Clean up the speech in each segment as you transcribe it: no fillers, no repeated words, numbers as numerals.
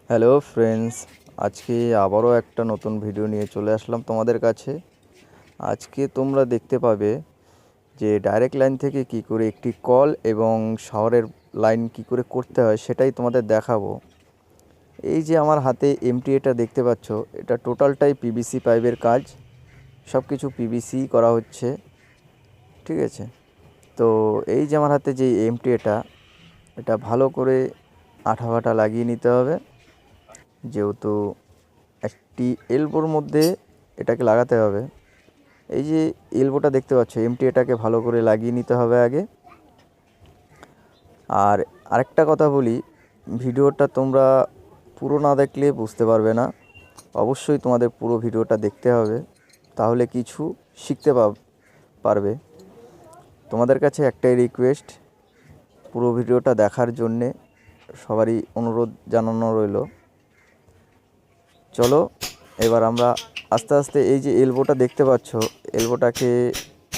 Hello friends, আজকে আবারও একটা নতুন ভিডিও নিয়ে চলে আসলাম তোমাদের কাছে। আজকে তোমরা দেখতে পাবে যে ডাইরেক্ট লাইন থেকে কি করে একটি কল এবং শাওয়ারের লাইন কি করে করতে হয় সেটাই তোমাদের দেখাবো। এই যে আমার হাতে এটা দেখতে পাচ্ছ, এটা টোটালটাই পিভিসি পাইপের কাজ, সব কিছু পিভিসি করা হচ্ছে, ঠিক আছে। তো এই যে আমার হাতে যে এটা ভালো করে আঠা ফাটা লাগিয়ে নিতে হবে, যেহেতু একটি এলবোর মধ্যে এটাকে লাগাতে হবে। এই যে এলবোটা দেখতে পাচ্ছ, এটাকে ভালো করে লাগিয়ে নিতে হবে আগে। আর আরেকটা কথা বলি, ভিডিওটা তোমরা পুরো না দেখলে বুঝতে পারবে না, অবশ্যই তোমাদের পুরো ভিডিওটা দেখতে হবে, তাহলে কিছু শিখতে পারবে। তোমাদের কাছে একটাই রিকোয়েস্ট, পুরো ভিডিওটা দেখার জন্যে সবারই অনুরোধ জানানো রইল। চলো এবার আমরা আস্তে আস্তে এই যে এলবোটা দেখতে পাচ্ছ, এলবোটাকে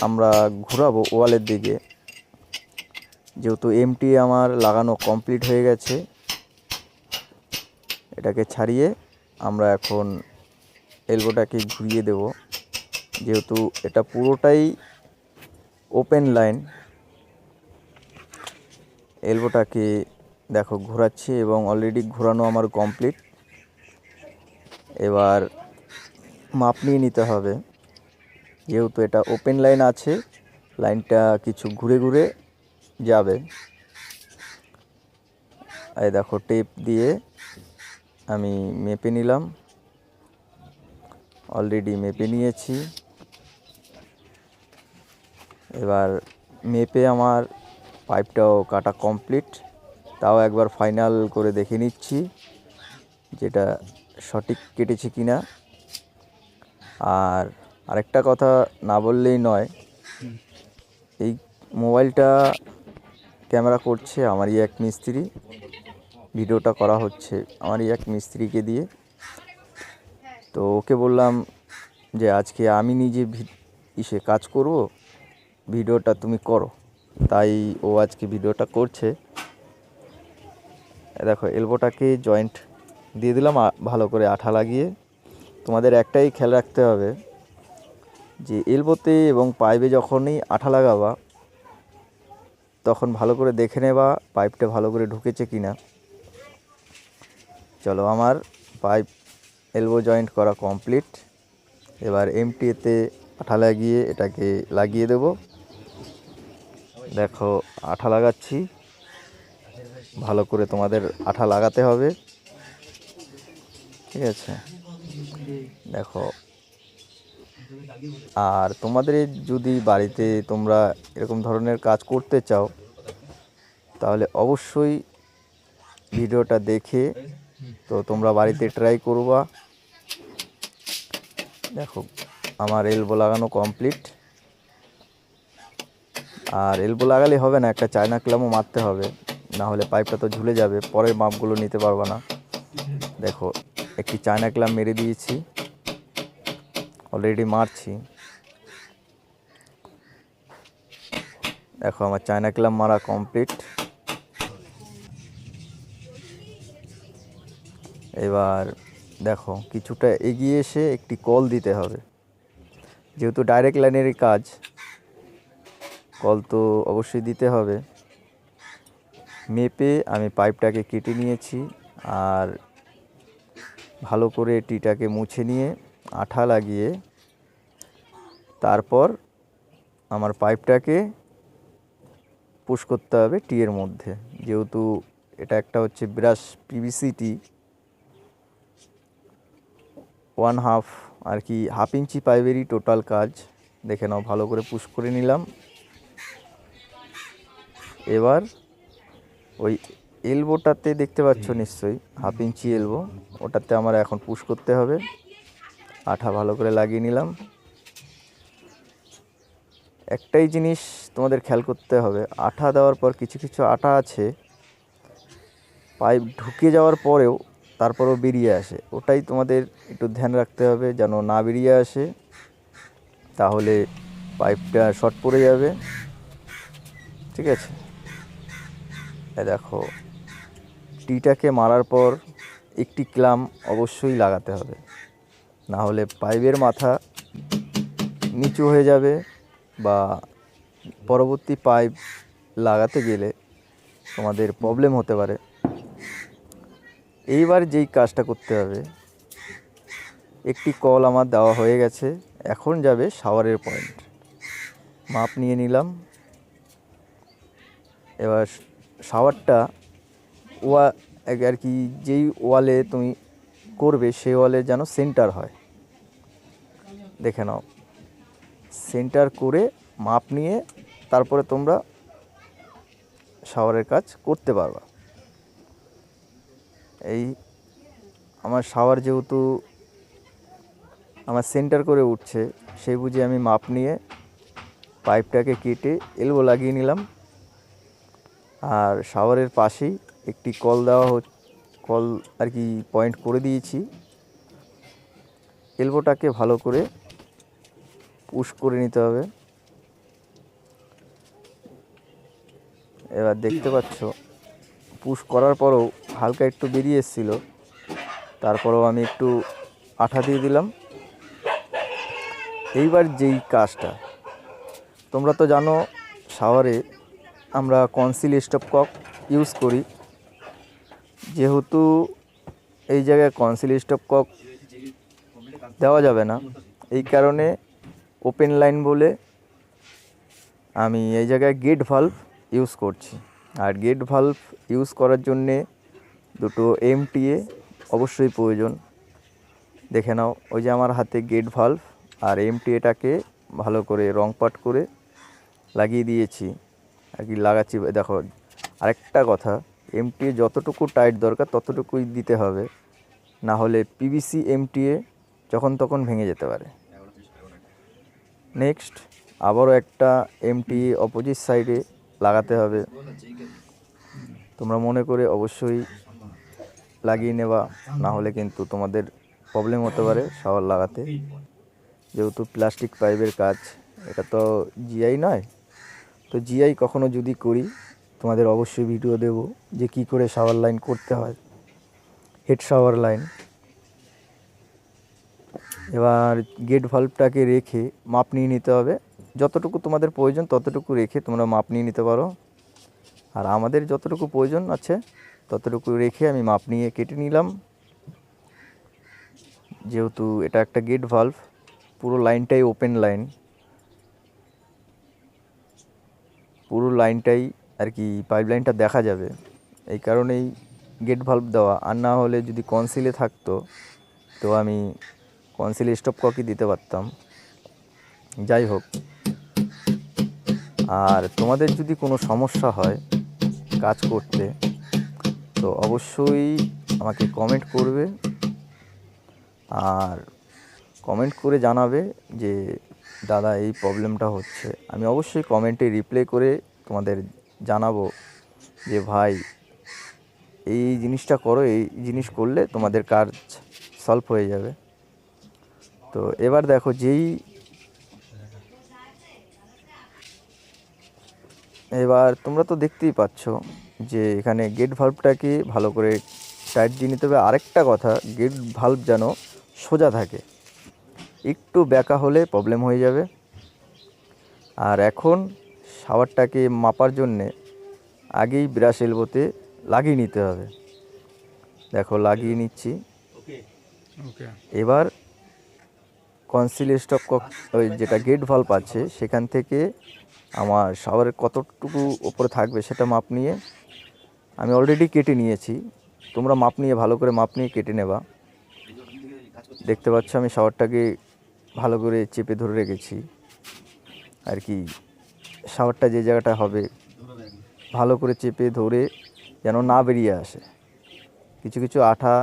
আমরা ঘোরাবো ওয়ালের দিকে। যেহেতু আমার লাগানো কমপ্লিট হয়ে গেছে, এটাকে ছাড়িয়ে আমরা এখন এলবোটাকে ঘুরিয়ে দেব। যেহেতু এটা পুরোটাই ওপেন লাইন, এলবোটাকে দেখো ঘোরাচ্ছি এবং অলরেডি ঘোরানো আমার কমপ্লিট। এবার মাপ নিয়ে নিতে হবে, যেহেতু এটা ওপেন লাইন আছে, লাইনটা কিছু ঘুরে ঘুরে যাবে। এই দেখো টেপ দিয়ে আমি মেপে নিলাম, অলরেডি মেপে নিয়েছি। এবার মেপে আমার পাইপটাও কাটা কমপ্লিট, তাও একবার ফাইনাল করে দেখে নিচ্ছি যেটা সঠিক কেটেছে কিনা। আর আরেকটা কথা না বললেই নয়, এই মোবাইলটা ক্যামেরা করছে আমারই এক মিস্ত্রি, ভিডিওটা করা হচ্ছে আমারই এক মিস্ত্রিকে দিয়ে। তো ওকে বললাম যে আজকে আমি নিজে কাজ করব, ভিডিওটা তুমি করো, তাই ও আজকে ভিডিওটা করছে। দেখো এলবোটাকে জয়েন্ট দিয়ে দিলাম ভালো করে আঠা লাগিয়ে। তোমাদের একটাই খেয়াল রাখতে হবে যে এলবোতে এবং পাইপে যখনই আঠা লাগাবা, তখন ভালো করে দেখে নেবা পাইপটা ভালো করে ঢুকেছে কিনা। চলো আমার পাইপ এলবো জয়েন্ট করা কমপ্লিট। এবার এতে আঠা লাগিয়ে এটাকে লাগিয়ে দেব। দেখো আঠা লাগাচ্ছি, ভালো করে তোমাদের আঠা লাগাতে হবে, ঠিক আছে। দেখো, আর তোমাদের যদি বাড়িতে তোমরা এরকম ধরনের কাজ করতে চাও, তাহলে অবশ্যই ভিডিওটা দেখে তো তোমরা বাড়িতে ট্রাই করবা। দেখো আমার এলবো লাগানো কমপ্লিট। আর এলবো লাগালে হবে না, একটা চায়না ক্লামও মারতে হবে, না হলে পাইপটা তো ঝুলে যাবে, পরের মাপগুলো নিতে পারবা না। দেখো একটি চায়না ক্লাম মেরে দিয়েছি, অলরেডি মারছি। দেখো আমার চায়না ক্লাম মারা কমপ্লিট। এবার দেখো কিছুটা এগিয়ে এসে একটি কল দিতে হবে, যেহেতু ডাইরেক্ট লাইনেরই কাজ, কল তো অবশ্যই দিতে হবে। মেপে আমি পাইপটাকে কেটে নিয়েছি, আর ভালো করে টিটাকে মুছে নিয়ে আঠা লাগিয়ে তারপর আমার পাইপটাকে পুশ করতে হবে টিয়ের মধ্যে। যেহেতু এটা একটা হচ্ছে ব্রাশ পিভিসি টি, 1/2 আর কি, 1/2 ইঞ্চি পাইপেরই টোটাল কাজ। দেখে নাও, ভালো করে পুশ করে নিলাম। এবার ওই এলবোটাতে দেখতে পাচ্ছ নিশ্চয়ই 1/2 ইঞ্চি এলবো, ওটাতে আমার এখন পুশ করতে হবে। আঠা ভালো করে লাগিয়ে নিলাম। একটাই জিনিস তোমাদের খেয়াল করতে হবে, আঠা দেওয়ার পর কিছু কিছু আঠা আছে পাইপ ঢুকে যাওয়ার পরেও তারপরেও বেরিয়ে আসে, ওটাই তোমাদের একটু ধ্যান রাখতে হবে যেন না বেরিয়ে আসে, তাহলে পাইপটা শর্ট পড়ে যাবে, ঠিক আছে। দেখো টিটাকে মারার পর একটি ক্ল্যাম্প অবশ্যই লাগাতে হবে, না হলে পাইপের মাথা নিচু হয়ে যাবে বা পরবর্তী পাইপ লাগাতে গেলে তোমাদের প্রবলেম হতে পারে। এইবার যেই কাজটা করতে হবে, একটি কল আমার দেওয়া হয়ে গেছে, এখন যাবে শাওয়ারের পয়েন্ট। মাপ নিয়ে নিলাম। এবার শাওয়ারটা আর কি যেই ওয়ালে তুমি করবে সেই ওয়ালে যেন সেন্টার হয়, দেখে নাও। সেন্টার করে মাপ নিয়ে তারপরে তোমরা শাওয়ারের কাজ করতে পারবা। এই আমার শাওয়ার যেহেতু আমার সেন্টার করে উঠছে, সেই বুঝে আমি মাপ নিয়ে পাইপটাকে কেটে এলবো লাগিয়ে নিলাম। আর শাওয়ারের পাশেই একটি কল কল আর কি পয়েন্ট করে দিয়েছি। এলবোটাকে ভালো করে পুশ করে নিতে হবে। এবার দেখতে পাচ্ছ পুশ করার পরেও হালকা একটু বেরিয়ে এসেছিল, তারপরেও আমি একটু আঠা দিয়ে দিলাম। এইবার যেই কাজটা, তোমরা তো জানো শাওয়ারে আমরা কনসিল স্টপকক ইউজ করি, যেহেতু এই জায়গায় কনসিল স্টপকক দেওয়া যাবে না, এই কারণে ওপেন লাইন বলে আমি এই জায়গায় গেট ভাল্ভ ইউজ করছি। আর গেট ভাল্ভ ইউজ করার জন্যে দুটো এমটিএ অবশ্যই প্রয়োজন। দেখে নাও, ওই যে আমার হাতে গেট ভাল্ভ আর এমটিএটাকে ভালো করে রং পাট করে লাগিয়ে দিয়েছি আর কি লাগাচ্ছি। দেখো আরেকটা কথা, এমটিএ যতটুকু টাইট দরকার ততটুকুই দিতে হবে, না হলে পিভিসি এমটিএ যখন তখন ভেঙে যেতে পারে। নেক্সট আবারও একটা এমটিএ অপোজিট সাইডে লাগাতে হবে। তোমরা মনে করে অবশ্যই লাগিয়ে নেবা, না হলে কিন্তু তোমাদের প্রবলেম হতে পারে শাওয়ার লাগাতে। যেহেতু প্লাস্টিক পাইপের কাজ, এটা তো জিআই নয়, তো জিআই কখনো যদি করি তোমাদের অবশ্যই ভিডিও দেব যে কি করে শাওয়ার লাইন করতে হয়, হেড শাওয়ার লাইন। এবার গেট ভাল্বটাকে রেখে মাপ নিয়ে নিতে হবে, যতটুকু তোমাদের প্রয়োজন ততটুকু রেখে তোমরা মাপ নিয়ে নিতে পারো। আর আমাদের যতটুকু প্রয়োজন আছে ততটুকু রেখে আমি মাপ নিয়ে কেটে নিলাম। যেহেতু এটা একটা গেট ভাল্ব, পুরো লাইনটাই ওপেন লাইন, পুরো লাইনটাই আর কি পাইপ লাইনটা দেখা যাবে, এই কারণেই গেট ভাল্ব দেওয়া। আর না হলে যদি কনসিলে থাকতো তো আমি কনসিল স্টপককই দিতে পারতাম। যাই হোক, আর তোমাদের যদি কোনো সমস্যা হয় কাজ করতে তো অবশ্যই আমাকে কমেন্ট করবে, আর কমেন্ট করে জানাবে যে দাদা এই প্রবলেমটা হচ্ছে। আমি অবশ্যই কমেন্টে রিপ্লাই করে তোমাদের জানাবো যে ভাই এই জিনিসটা করো, এই জিনিস করলে তোমাদের কাজ সলভ হয়ে যাবে। তো এবার দেখো, এবার তোমরা তো দেখতেই পাচ্ছ যে এখানে গেট ভাল্বটাকে ভালো করে টাইট দিয়ে নিতে হবে। আরেকটা কথা, গেট ভাল্ব যেন সোজা থাকে, একটু বেঁকা হলে প্রবলেম হয়ে যাবে। আর এখন শাওয়ারটাকে মাপার জন্যে আগেই ব্রাশ এলবোতে লাগিয়ে নিতে হবে। দেখো লাগিয়ে নিচ্ছি। এবার কনসিল স্টপকক ওই যেটা গেট ভাল্ব আছে সেখান থেকে আমার শাওয়ারের কতটুকু ওপরে থাকবে সেটা মাপ নিয়ে আমি অলরেডি কেটে নিয়েছি। তোমরা মাপ নিয়ে ভালো করে মাপ নিয়ে কেটে নেবা। দেখতে পাচ্ছ আমি শাওয়ারটাকে ভালো করে চেপে ধরে রেখেছি আর কি। শাওয়ারটা যে জায়গাটা হবে ভালো করে চেপে ধরে যেন না বেরিয়ে আসে। কিছু কিছু আঠা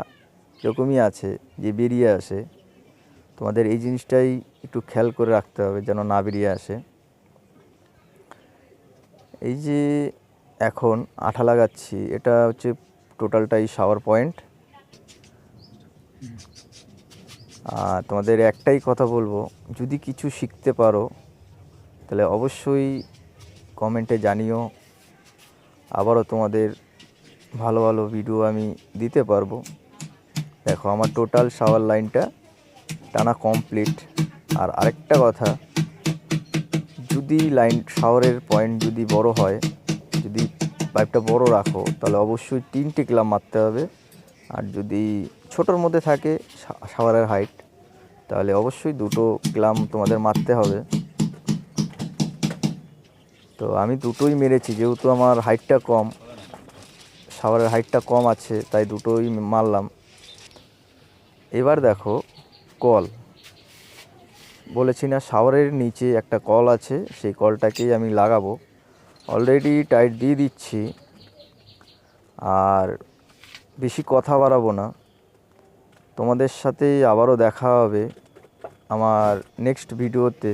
এরকমই আছে যে বেরিয়ে আসে, তোমাদের এই জিনিসটাই একটু খেয়াল করে রাখতে হবে যেন না বেরিয়ে আসে। এই যে এখন আঠা লাগাচ্ছি, এটা হচ্ছে টোটালটাই শাওয়ার পয়েন্ট। আর তোমাদের একটাই কথা বলবো, যদি কিছু শিখতে পারো তাহলে অবশ্যই কমেন্টে জানিও। আবারও তোমাদের ভালো ভালো ভিডিও আমি দিতে পারবো। দেখো আমার টোটাল শাওয়ার লাইনটা টানা কমপ্লিট। আর আরেকটা কথা, যদি শাওয়ারের পয়েন্ট যদি বড় হয়, যদি পাইপটা বড় রাখো তাহলে অবশ্যই 3টে ক্লাম মারতে হবে। আর যদি ছোটোর মধ্যে থাকে শাওয়ারের হাইট, তাহলে অবশ্যই 2টো ক্লাম তোমাদের মারতে হবে। তো আমি 2টোই মেরেছি, যেহেতু আমার হাইটটা কম, শাওয়ারের হাইটটা কম আছে, তাই 2টোই মারলাম। এবার দেখো কল, বলেছি না শাওয়ারের নিচে একটা কল আছে, সেই কলটাকেই আমি লাগাবো। অলরেডি টাইট দিয়ে দিচ্ছি, আর বেশি কথা বাড়াবো না। তোমাদের সাথে আবারও দেখা হবে আমার নেক্সট ভিডিওতে।